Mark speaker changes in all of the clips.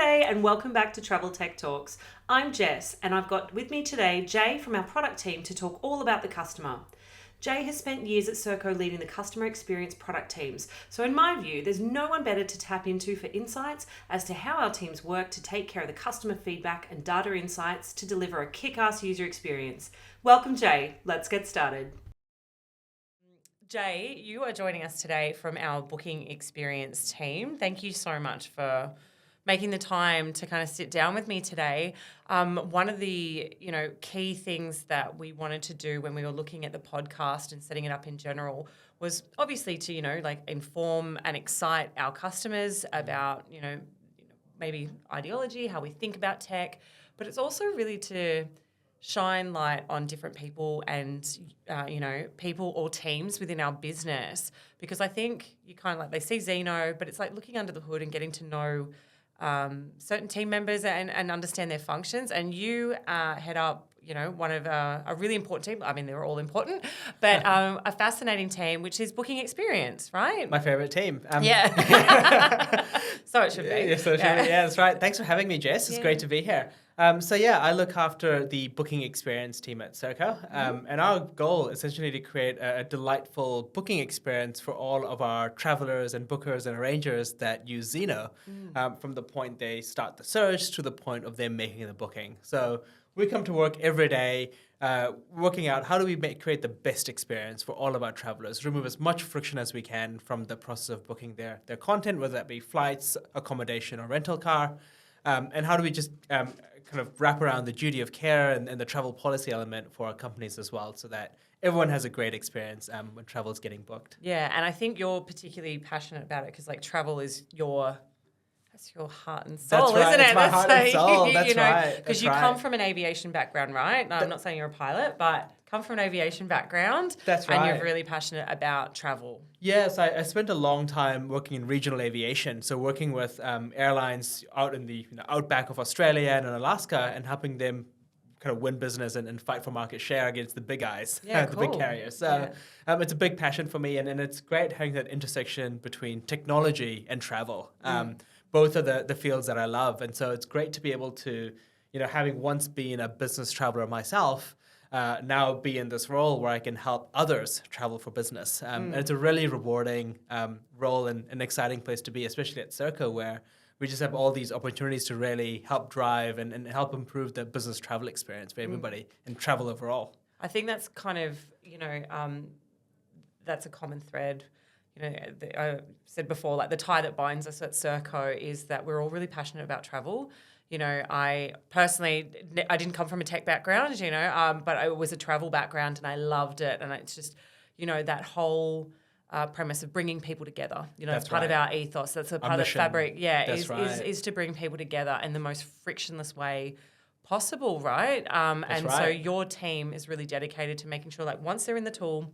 Speaker 1: G'day and welcome back to Travel Tech Talks. I'm Jess and I've got with me today Jay from our product team to talk all about the customer. Jay has spent years at Serko leading the customer experience product teams, so in my view there's no one better to tap into for insights as to how our teams work to take care of the customer feedback and data insights to deliver a kick-ass user experience. Welcome Jay, let's get started. Jay, you are joining us today from our booking experience team. Thank you so much for making the time to kind of sit down with me today. One of the key things that we wanted to do when we were looking at the podcast and setting it up in general was obviously to inform and excite our customers about maybe ideology, how we think about tech, but it's also really to shine light on different people and people or teams within our business, because I think you kind of they see Zeno, but it's like looking under the hood and getting to know certain team members and understand their functions. And you head up, one of a really important team. I mean, they're all important, but a fascinating team, which is booking experience, right?
Speaker 2: My favorite team.
Speaker 1: Yeah. So it should be.
Speaker 2: Yeah, yeah, that's right. Thanks for having me, Jess. It's great to be here. I look after the booking experience team at Serko, and our goal is essentially to create a delightful booking experience for all of our travelers and bookers and arrangers that use Zeno, from the point they start the search to the point of them making the booking. So we come to work every day working out how do we create the best experience for all of our travelers, remove as much friction as we can from the process of booking their content, whether that be flights, accommodation, or rental car. And how do we just kind of wrap around the duty of care and the travel policy element for our companies as well, so that everyone has a great experience when travel is getting booked.
Speaker 1: Yeah, and I think you're particularly passionate about it because travel is that's your heart and soul,
Speaker 2: that's right.
Speaker 1: Isn't it?
Speaker 2: It's my heart and soul. That's right.
Speaker 1: Because you come from an aviation background, right? No, I'm not saying you're a pilot, but come from an aviation background.
Speaker 2: That's right.
Speaker 1: And you're really passionate about travel.
Speaker 2: Yes, I spent a long time working in regional aviation, so working with airlines out in the outback of Australia and in Alaska and helping them kind of win business and fight for market share against the big guys, the big carriers. So it's a big passion for me, and it's great having that intersection between technology and travel. Both are the fields that I love, and so it's great to be able to, having once been a business traveler myself, now be in this role where I can help others travel for business. And it's a really rewarding role and an exciting place to be, especially at Serko, where we just have all these opportunities to really help drive and help improve the business travel experience for everybody and travel overall.
Speaker 1: I think that's kind of, that's a common thread. I said before, the tie that binds us at Serko is that we're all really passionate about travel. I personally, I didn't come from a tech background, but it was a travel background and I loved it. And it's just, that whole premise of bringing people together, it's part of our ethos. That's a part of the fabric. Yeah, is to bring people together in the most frictionless way possible, right? So your team is really dedicated to making sure once they're in the tool,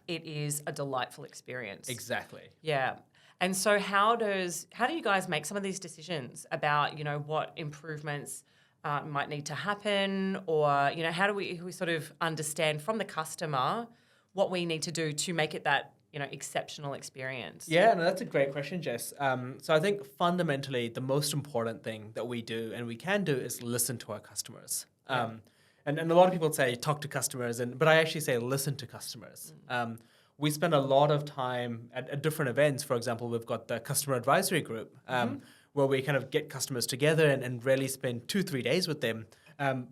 Speaker 1: it is a delightful experience.
Speaker 2: Exactly.
Speaker 1: Yeah. And so how do you guys make some of these decisions about, what improvements might need to happen, or, how do we sort of understand from the customer what we need to do to make it that, exceptional experience?
Speaker 2: Yeah, no, that's a great question, Jess. So I think fundamentally the most important thing that we do and we can do is listen to our customers. And a lot of people say talk to customers, but I actually say listen to customers. We spend a lot of time at different events. For example, we've got the customer advisory group where we kind of get customers together and really spend 2-3 days with them,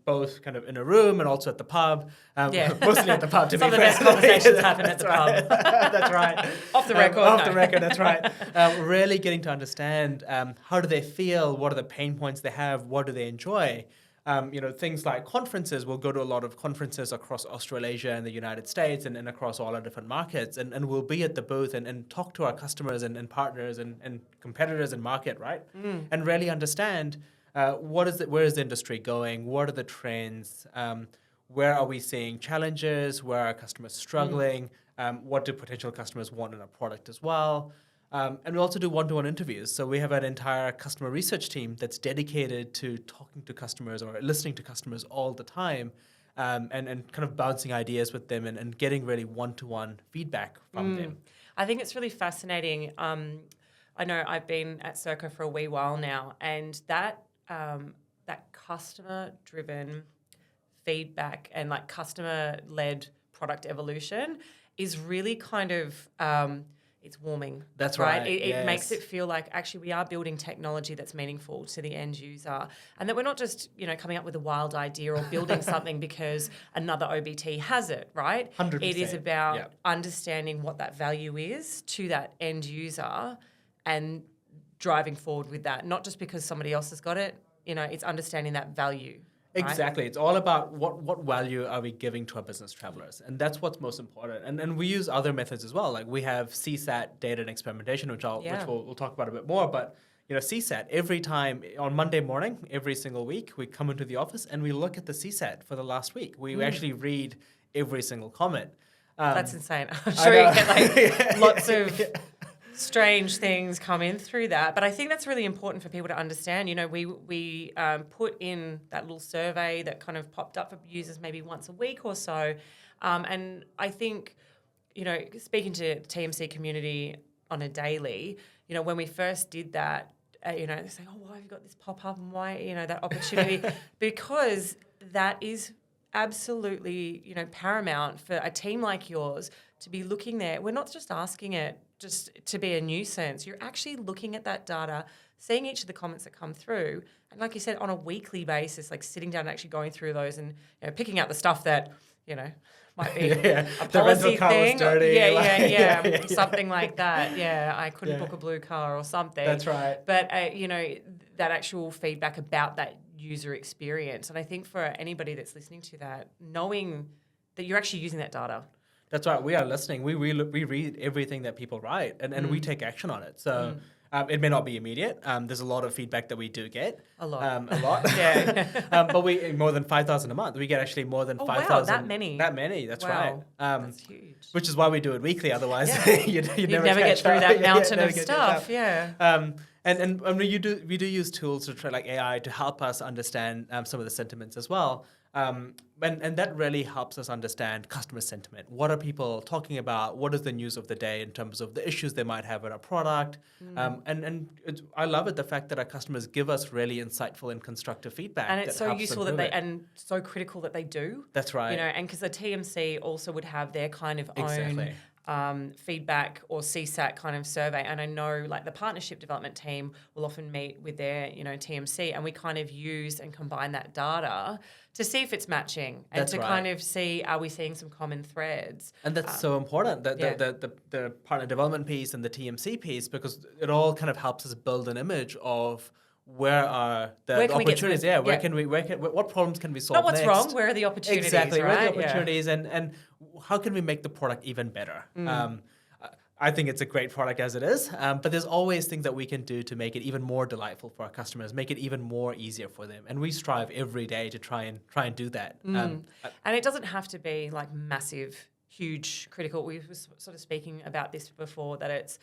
Speaker 2: both kind of in a room and also at the pub. Mostly at the pub, to be fair.
Speaker 1: Some of the best conversations happen at the pub.
Speaker 2: That's right.
Speaker 1: Off the record.
Speaker 2: The record, that's right. Really getting to understand how do they feel, what are the pain points they have, what do they enjoy. Things like conferences, we'll go to a lot of conferences across Australasia and the United States and across all our different markets. And we'll be at the booth and talk to our customers and partners and competitors in market, right? And really understand where is the industry going? What are the trends? Where are we seeing challenges? Where are customers struggling? What do potential customers want in a product as well? And we also do one-to-one interviews. So we have an entire customer research team that's dedicated to talking to customers or listening to customers all the time, and kind of bouncing ideas with them and getting really one-to-one feedback from them.
Speaker 1: I think it's really fascinating. I know I've been at Serko for a wee while now, and that customer-driven feedback and like customer-led product evolution is really kind of it's warming.
Speaker 2: That's right.
Speaker 1: It makes it feel like actually we are building technology that's meaningful to the end user, and that we're not just coming up with a wild idea or building something because another OBT has it. Right.
Speaker 2: 100%.
Speaker 1: It is about understanding what that value is to that end user and driving forward with that, not just because somebody else has got it. It's understanding that value. Right?
Speaker 2: Exactly. It's all about what value are we giving to our business travelers. And that's what's most important. And we use other methods as well. Like we have CSAT data and experimentation, which we'll talk about a bit more. But CSAT, every time on Monday morning, every single week, we come into the office and we look at the CSAT for the last week. We actually read every single comment.
Speaker 1: That's insane. I'm sure you get lots of strange things come in through that. But I think that's really important for people to understand. We put in that little survey that kind of popped up for users maybe once a week or so. And I think, speaking to the TMC community on a daily, when we first did that, they say, oh, why have you got this pop-up and why, that opportunity? Because that is absolutely, paramount for a team like yours to be looking there. We're not just asking it just to be a nuisance. You're actually looking at that data, seeing each of the comments that come through, and like you said, on a weekly basis, like sitting down and actually going through those and picking out the stuff that, might be a policy thing. Dirty, something like that. Yeah, I couldn't book a blue car or something.
Speaker 2: That's right.
Speaker 1: But, that actual feedback about that user experience. And I think for anybody that's listening to that, knowing that you're actually using that data.
Speaker 2: That's right. We are listening. We read everything that people write and we take action on it. So it may not be immediate. There's a lot of feedback that we do get.
Speaker 1: A lot.
Speaker 2: Yeah. But we more than 5,000 a month. We get actually more than 5,000.
Speaker 1: Wow, that many.
Speaker 2: That many. That's right.
Speaker 1: That's huge.
Speaker 2: Which is why we do it weekly. Otherwise, you'd never
Speaker 1: get through that mountain of
Speaker 2: get
Speaker 1: stuff. Yeah.
Speaker 2: And we do use tools to try like AI to help us understand some of the sentiments as well. And that really helps us understand customer sentiment. What are people talking about? What is the news of the day in terms of the issues they might have with our product? I love it, the fact that our customers give us really insightful and constructive feedback.
Speaker 1: And it's so useful and so critical that they do.
Speaker 2: That's right.
Speaker 1: And because the TMC also would have their kind of own feedback or CSAT kind of survey. And I know like the partnership development team will often meet with their, TMC, and we kind of use and combine that data to see if it's matching and kind of see, are we seeing some common threads?
Speaker 2: And that's so important, the partner development piece and the TMC piece, because it all kind of helps us build an image of where are the opportunities? What problems can we solve?
Speaker 1: Not what's
Speaker 2: next?
Speaker 1: Wrong. Where are the opportunities?
Speaker 2: Exactly.
Speaker 1: Right?
Speaker 2: Where are the opportunities, and how can we make the product even better? I think it's a great product as it is, but there's always things that we can do to make it even more delightful for our customers, make it even more easier for them, and we strive every day to try and do that.
Speaker 1: And it doesn't have to be like massive, huge, critical. We were sort of speaking about this before, that it's,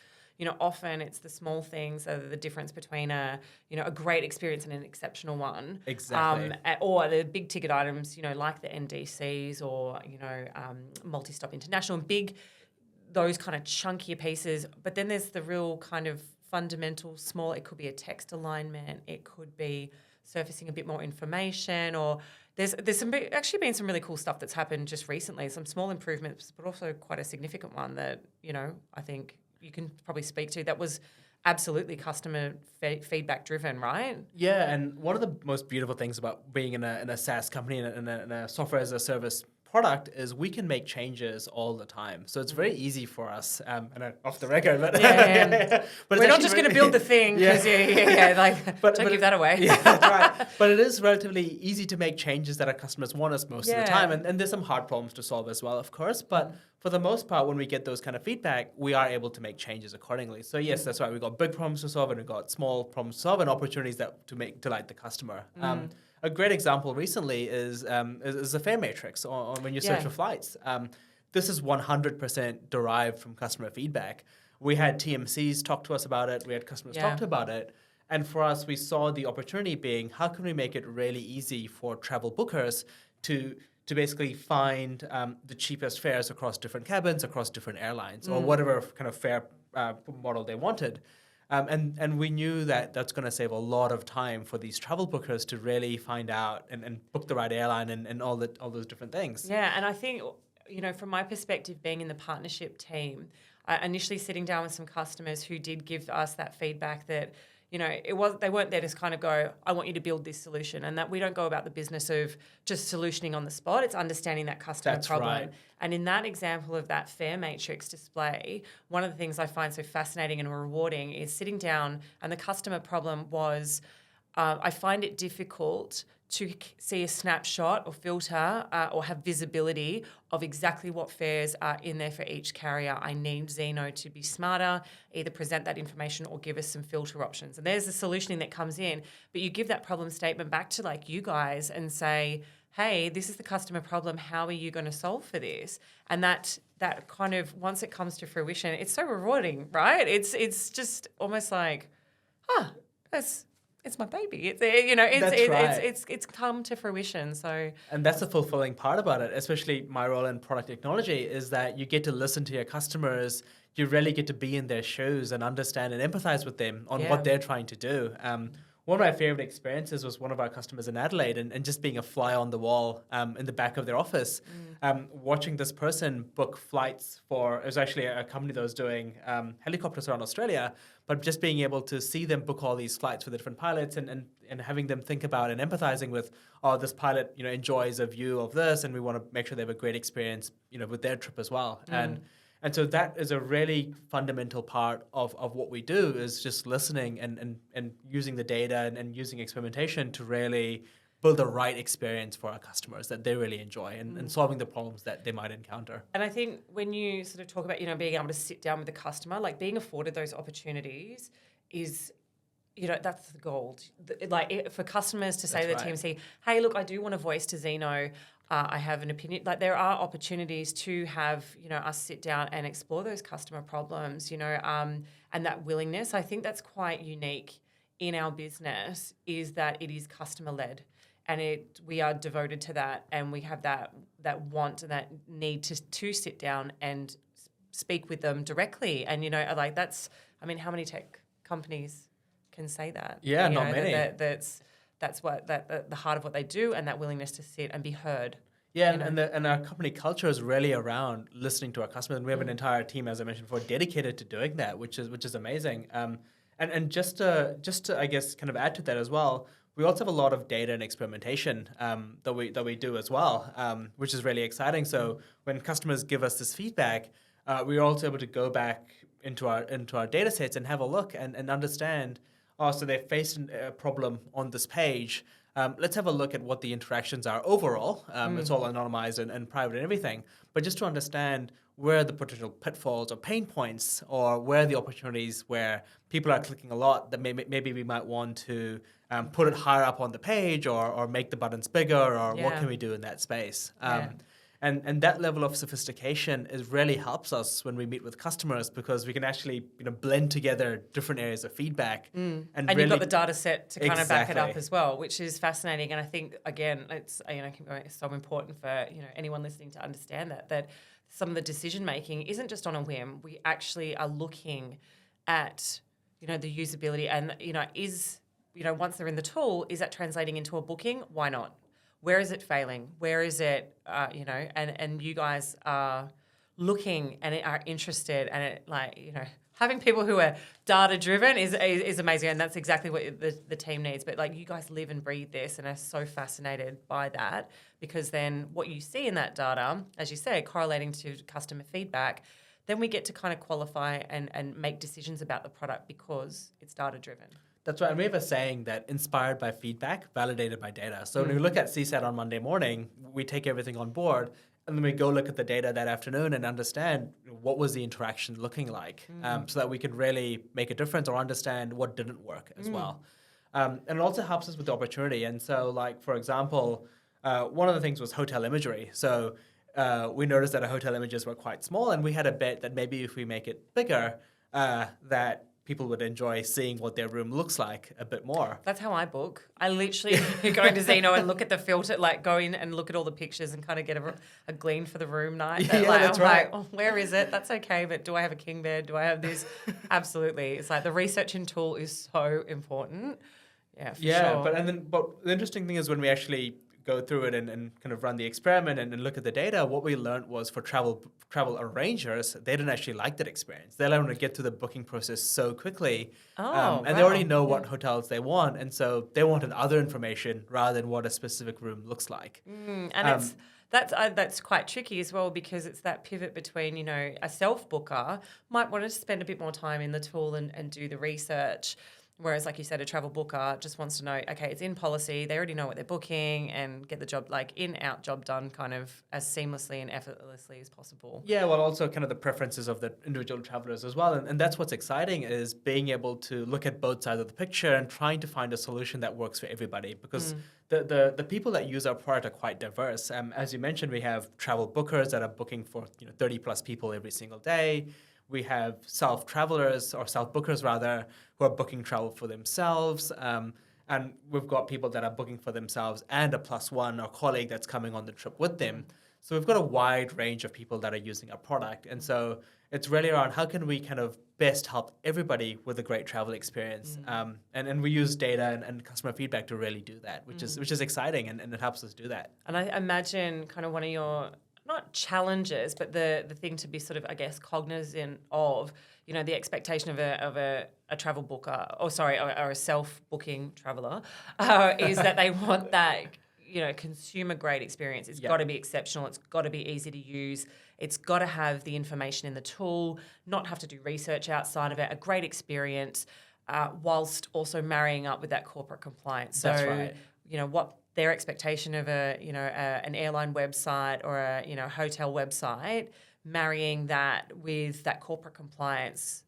Speaker 1: often it's the small things that are the difference between a great experience and an exceptional one.
Speaker 2: Exactly.
Speaker 1: Or the big ticket items, like the NDCs or, multi-stop international and big, those kind of chunkier pieces. But then there's the real kind of fundamental small, it could be a text alignment, it could be surfacing a bit more information, or there's actually been some really cool stuff that's happened just recently, some small improvements, but also quite a significant one that, I think you can probably speak to, that was absolutely customer feedback driven, right?
Speaker 2: Yeah, and one of the most beautiful things about being in a SaaS company and a software as a service product is we can make changes all the time. So it's very easy for us, and off the record, but,
Speaker 1: but we're not just going to build the thing because don't give that away.
Speaker 2: Yeah, that's right. But it is relatively easy to make changes that our customers want us most of the time. And there's some hard problems to solve as well, of course. But for the most part, when we get those kind of feedback, we are able to make changes accordingly. So yes, that's right. We've got big problems to solve and we've got small problems to solve and opportunities to delight the customer. A great example recently is the fare matrix on when you search for flights. This is 100% derived from customer feedback. We had TMCs talk to us about it. We had customers talk to about it. And for us, we saw the opportunity being, how can we make it really easy for travel bookers to basically find the cheapest fares across different cabins, across different airlines, or whatever kind of fare model they wanted. And we knew that that's going to save a lot of time for these travel bookers to really find out and book the right airline and all those different things.
Speaker 1: Yeah, and I think, from my perspective, being in the partnership team, initially sitting down with some customers who did give us that feedback that, they weren't there to kind of go, I want you to build this solution, and that we don't go about the business of just solutioning on the spot. It's understanding that customer problem.
Speaker 2: Right.
Speaker 1: And in that example of that fare matrix display, one of the things I find so fascinating and rewarding is sitting down, and the customer problem was, I find it difficult to see a snapshot or filter or have visibility of exactly what fares are in there for each carrier. I need Zeno to be smarter, either present that information or give us some filter options. And there's the solutioning that comes in, but you give that problem statement back to like you guys and say, hey, this is the customer problem. How are you going to solve for this? And that kind of, once it comes to fruition, it's so rewarding, right? It's just almost like, it's my baby. It's come to fruition. So,
Speaker 2: and that's the fulfilling part about it, especially my role in product technology, is that you get to listen to your customers. You really get to be in their shoes and understand and empathize with them on what they're trying to do. One of my favorite experiences was one of our customers in Adelaide and just being a fly on the wall in the back of their office, watching this person book flights for, it was actually a company that was doing helicopters around Australia, but just being able to see them book all these flights for the different pilots and having them think about and empathizing with, this pilot, enjoys a view of this, and we want to make sure they have a great experience, with their trip as well. And so that is a really fundamental part of what we do, is just listening and using the data and using experimentation to really build the right experience for our customers that they really enjoy and solving the problems that they might encounter.
Speaker 1: And I think when you sort of talk about, being able to sit down with the customer, like being afforded those opportunities is, that's the gold. Like for customers to say to the team, say, hey, look, I do want to voice to Zeno, I have an opinion. Like there are opportunities to have, us sit down and explore those customer problems, and that willingness. I think that's quite unique in our business, is that it is customer led, and we are devoted to that, and we have that want and that need to sit down and speak with them directly. And how many tech companies can say that?
Speaker 2: Yeah, not many.
Speaker 1: That's what the heart of what they do, and that willingness to sit and be heard.
Speaker 2: Yeah, and our company culture is really around listening to our customers, and we have an entire team, as I mentioned before, dedicated to doing that, which is amazing. And just to I guess kind of add to that as well, we also have a lot of data and experimentation that we do as well, which is really exciting. So when customers give us this feedback, we're also able to go back into our data sets and have a look and understand. So they faced a problem on this page. Let's have a look at what the interactions are overall. It's all anonymized and private and everything. But just to understand where the potential pitfalls or pain points, or where the opportunities where people are clicking a lot, that maybe we might want to put it higher up on the page, or make the buttons bigger, or what can we do in that space. And that level of sophistication really helps us when we meet with customers, because we can actually blend together different areas of feedback.
Speaker 1: And really, you've got the data set to kind of back it up as well, which is fascinating. And I think, again, it's so important for anyone listening to understand that some of the decision making isn't just on a whim. We actually are looking at the usability, and is once they're in the tool, is that translating into a booking? Why not? Where is it failing? Where is it, and you guys are looking and are interested, and having people who are data driven is amazing, and that's exactly what the team needs. But you guys live and breathe this and are so fascinated by that, because then what you see in that data, as you say, correlating to customer feedback, then we get to kind of qualify and make decisions about the product because it's data driven.
Speaker 2: That's right. And we have a saying that inspired by feedback, validated by data. So when we look at CSAT on Monday morning, we take everything on board, and then we go look at the data that afternoon and understand what was the interaction looking like, so that we can really make a difference or understand what didn't work as well. And it also helps us with the opportunity. And so, for example, one of the things was hotel imagery. So we noticed that our hotel images were quite small, and we had a bet that maybe if we make it bigger, that people would enjoy seeing what their room looks like a bit more.
Speaker 1: That's how I book. I literally go into Zeno and look at the filter, like go in and look at all the pictures and kind of get a glean for the room night.
Speaker 2: Yeah,
Speaker 1: like,
Speaker 2: that's
Speaker 1: I'm
Speaker 2: right.
Speaker 1: like, oh, where is it? That's okay, but do I have a king bed? Do I have this? Absolutely. It's like the researching tool is so important. Yeah, for sure.
Speaker 2: But the interesting thing is when we actually go through it and kind of run the experiment and look at the data, what we learned was for travel arrangers, they didn't actually like that experience. They want to get through the booking process so quickly. And they already know what hotels they want. And so they wanted other information rather than what a specific room looks like.
Speaker 1: And that's quite tricky as well, because it's that pivot between, a self-booker might want to spend a bit more time in the tool and do the research. Whereas, like you said, a travel booker just wants to know, okay, it's in policy, they already know what they're booking, and get the job, like in-out job done kind of as seamlessly and effortlessly as possible.
Speaker 2: Yeah, well, also kind of the preferences of the individual travelers as well. And that's what's exciting, is being able to look at both sides of the picture and trying to find a solution that works for everybody, because the people that use our product are quite diverse. As you mentioned, we have travel bookers that are booking for 30 plus people every single day. We have self-travelers, or self-bookers rather, who are booking travel for themselves. And we've got people that are booking for themselves and a +1 or colleague that's coming on the trip with them. So we've got a wide range of people that are using our product. And so it's really around how can we kind of best help everybody with a great travel experience. And we use data and customer feedback to really do that, which is exciting, and it helps us do that.
Speaker 1: And I imagine kind of one of your, not challenges, but the thing to be sort of, I guess, cognizant of, the expectation of a travel booker, or a self-booking traveller, is that they want that, consumer-grade experience. It's got to be exceptional. It's got to be easy to use. It's got to have the information in the tool, not have to do research outside of it, a great experience, whilst also marrying up with that corporate compliance. So,
Speaker 2: that's right.
Speaker 1: What their expectation of an airline website or a hotel website, marrying that with that corporate compliance,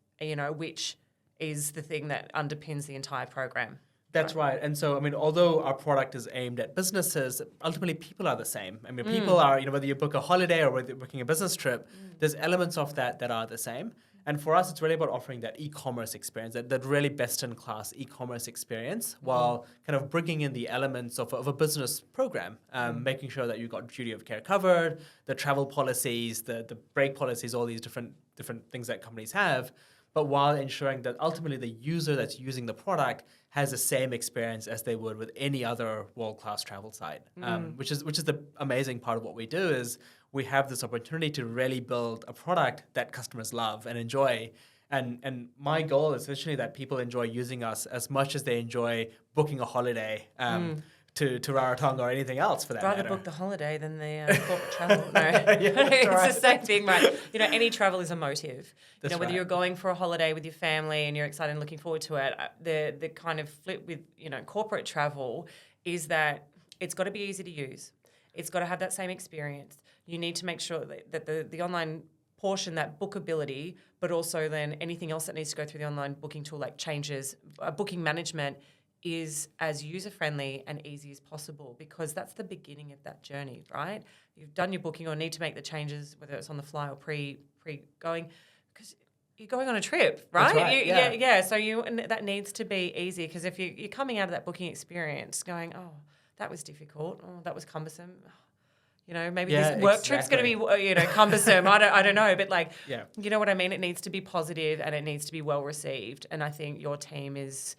Speaker 1: which is the thing that underpins the entire program.
Speaker 2: That's right. And so, although our product is aimed at businesses, ultimately people are the same. People are, whether you book a holiday or whether you're booking a business trip, there's elements of that are the same. And for us, it's really about offering that e-commerce experience, that really best-in-class e-commerce experience, while kind of bringing in the elements of a business program, making sure that you've got duty of care covered, the travel policies, the break policies, all these different things that companies have, but while ensuring that ultimately the user that's using the product has the same experience as they would with any other world-class travel site, which is the amazing part of what we do, is we have this opportunity to really build a product that customers love and enjoy. And my goal is essentially that people enjoy using us as much as they enjoy booking a holiday to Rarotonga or anything else for that matter.
Speaker 1: Rather book the holiday than the corporate travel. No,
Speaker 2: Yeah,
Speaker 1: it's
Speaker 2: right.
Speaker 1: the same thing, right? Any travel is a motive.
Speaker 2: That's
Speaker 1: whether
Speaker 2: right.
Speaker 1: you're going for a holiday with your family and you're excited and looking forward to it, the kind of flip with corporate travel is that it's got to be easy to use. It's got to have that same experience. You need to make sure that the online portion, that bookability, but also then anything else that needs to go through the online booking tool, like changes, booking management, is as user-friendly and easy as possible, because that's the beginning of that journey, right? You've done your booking or need to make the changes, whether it's on the fly or pre-going, because you're going on a trip, right?
Speaker 2: That's right, yeah.
Speaker 1: So that needs to be easy, because if you're coming out of that booking experience going, oh, that was difficult, oh, that was cumbersome, maybe this work trip's going to be, cumbersome. I don't know, but you know what I mean? It needs to be positive and it needs to be well received. And I think your team is,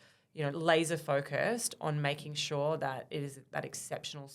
Speaker 1: laser focused on making sure that it is that exceptional,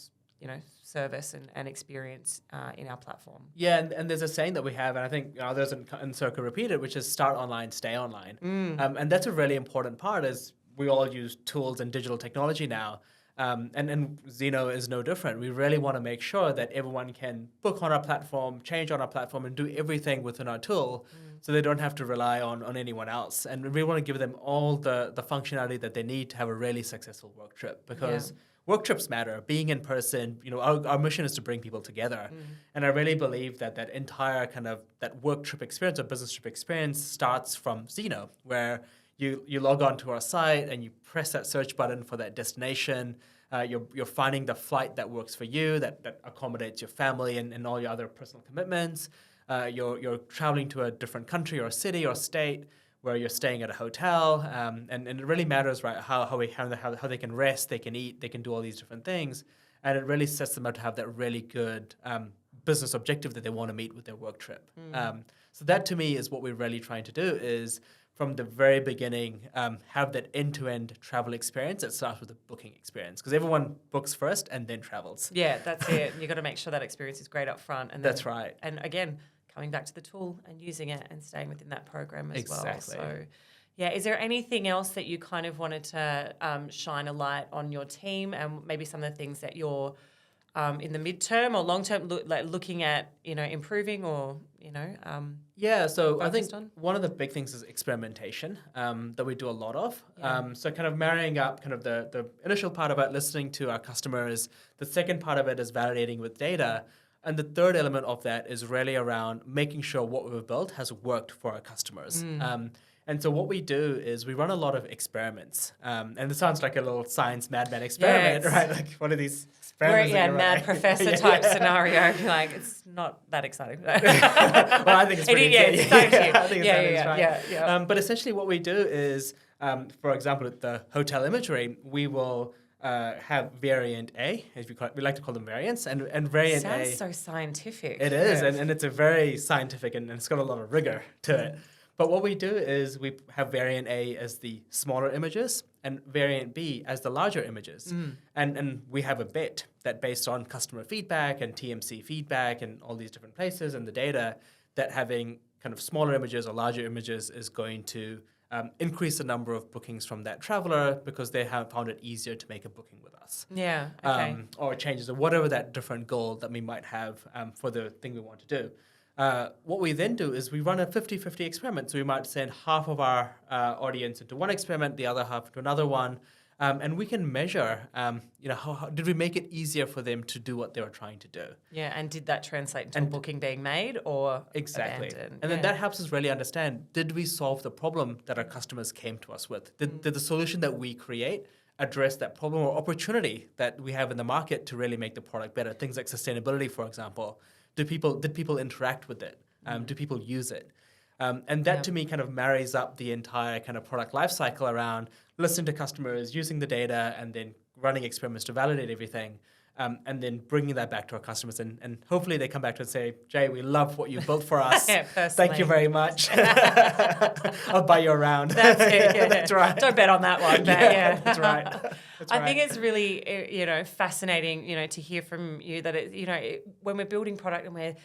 Speaker 1: service and experience in our platform.
Speaker 2: Yeah, and there's a saying that we have, and I think others in Serko repeat it, which is start online, stay online. And that's a really important part, is we all use tools and digital technology now. And Zeno is no different. We really want to make sure that everyone can book on our platform, change on our platform, and do everything within our tool, so they don't have to rely on anyone else. And we want to give them all the functionality that they need to have a really successful work trip, because work trips matter. Being in person, our mission is to bring people together. And I really believe that entire kind of that work trip experience or business trip experience starts from Zeno, where you log on to our site and you press that search button for that destination. You're finding the flight that works for you, that accommodates your family and all your other personal commitments. You're traveling to a different country or city or state. where you're staying at a hotel, and it really matters, right? How they can rest, they can eat, they can do all these different things, and it really sets them up to have that really good business objective that they want to meet with their work trip. So that to me is what we're really trying to do, is from the very beginning have that end-to-end travel experience that starts with the booking experience, because everyone books first and then travels.
Speaker 1: Yeah, that's it. You've got to make sure that experience is great up front. And
Speaker 2: that's right.
Speaker 1: And again, coming back to the tool and using it and staying within that program as well.
Speaker 2: Exactly.
Speaker 1: So, yeah, is there anything else that you kind of wanted to shine a light on your team, and maybe some of the things that you're in the midterm or long term looking at, improving or,
Speaker 2: Yeah, so I think
Speaker 1: on?
Speaker 2: one of the big things is experimentation that we do a lot of.
Speaker 1: Yeah.
Speaker 2: So kind of marrying up kind of the initial part about listening to our customers. The second part of it is validating with data. And the third element of that is really around making sure what we've built has worked for our customers. And so what we do is we run a lot of experiments. And it sounds like a little science madman experiment, right? Like one of these experiments.
Speaker 1: Mad professor type scenario. Like, it's not that exciting.
Speaker 2: Well, I think it's pretty exciting. I think
Speaker 1: Yeah.
Speaker 2: But essentially what we do is, for example, at the hotel imagery, we will have variant A, as we like to call them variants, and variant A.
Speaker 1: Sounds so scientific.
Speaker 2: It is, and it's a very scientific, and it's got a lot of rigor to it. But what we do is we have variant A as the smaller images and variant B as the larger images. And we have a bet that based on customer feedback and TMC feedback and all these different places and the data, that having kind of smaller images or larger images is going to increase the number of bookings from that traveler, because they have found it easier to make a booking with us.
Speaker 1: Yeah, okay.
Speaker 2: Or changes, or whatever that different goal that we might have for the thing we want to do. What we then do is we run a 50-50 experiment. So we might send half of our audience into one experiment, the other half to another one, and we can measure, how did we make it easier for them to do what they were trying to do?
Speaker 1: Yeah, and did that translate into a booking being made or
Speaker 2: exactly
Speaker 1: abandoned?
Speaker 2: And then that helps us really understand, did we solve the problem that our customers came to us with? Did the solution that we create address that problem or opportunity that we have in the market to really make the product better? Things like sustainability, for example. Did people interact with it? Do people use it? And that to me kind of marries up the entire kind of product life cycle around listening to customers, using the data, and then running experiments to validate everything, and then bringing that back to our customers. And hopefully they come back to us and say, Jay, we love what you built for us. Thank you very much. I'll buy you around.
Speaker 1: That's it. Yeah.
Speaker 2: That's right.
Speaker 1: Don't bet on that one.
Speaker 2: That's right.
Speaker 1: I think it's really, fascinating, to hear from you that when we're building product and we're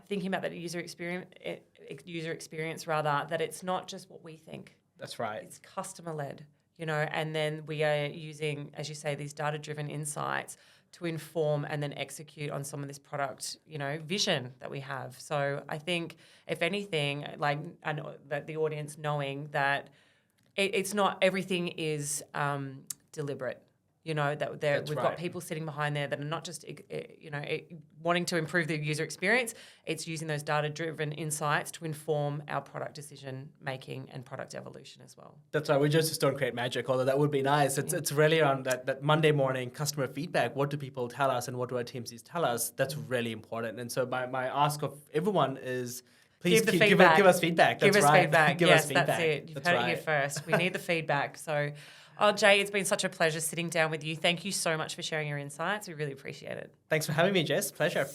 Speaker 1: thinking about that user experience rather, that it's not just what we think.
Speaker 2: That's right.
Speaker 1: It's customer led, and then we are using, as you say, these data-driven insights to inform and then execute on some of this product, vision that we have. So I think, if anything, I know that the audience knowing that it's not everything is deliberate. That we've got people sitting behind there that are not just, wanting to improve the user experience. It's using those data-driven insights to inform our product decision making and product evolution as well.
Speaker 2: That's right. We just don't create magic, although that would be nice. It's really on that Monday morning customer feedback. What do people tell us, and what do our TMCs tell us? That's really important. And so my ask of everyone is, please give us feedback.
Speaker 1: Give us feedback.
Speaker 2: Give us feedback.
Speaker 1: That's it. You've heard it here first. We need the feedback. So, Jay, it's been such a pleasure sitting down with you. Thank you so much for sharing your insights. We really appreciate it.
Speaker 2: Thanks for having me, Jess. Pleasure.